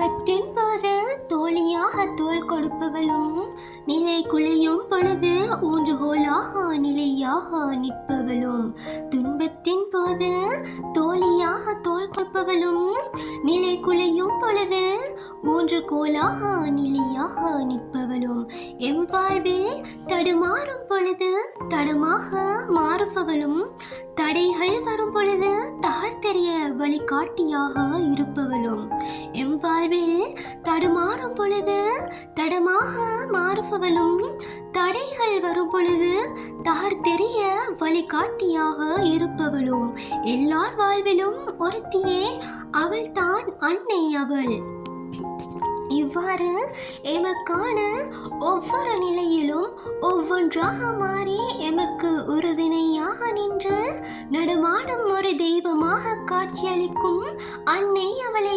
துன்பத்தின் போது தோழியாக தோள் கொடுப்பவளும், நிலை குலையும் பொழுது ஊன்றுகோலாக நிலையாக நிற்பவளும். துன்பத்தின் போது தோழியாக தோள் கொடுப்பவளும், நிலை குலையும் பொழுது ஊன்றுகோலாக நிலையாக நிற்பவளும். எம் வாழ்வில் தடுமாறும் பொழுது தடமாக மாறுபவளும், தடைகள் வரும் பொழுது தகர்த்தெறிய வழிகாட்டியாக இருப்பவளும். எம் வாழ்வில் தடுமாறும் பொழுது தடமாக மாறுபவளும், தடைகள் வரும் பொழுது தகர்த்தெறிய வழிகாட்டியாக இருப்பவளும். எல்லார் வாழ்விலும் ஒருத்தியே, அவள் தான் அன்னை அவள். இவ்வாறு எமக்கான ஒவ்வொரு நிலையிலும் ஒவ்வொன்றாக மாறி எமக்கு உறுதுணையாக நின்று நடமாடும் ஒரு தெய்வமாக காட்சியளிக்கும் அன்னை அவளை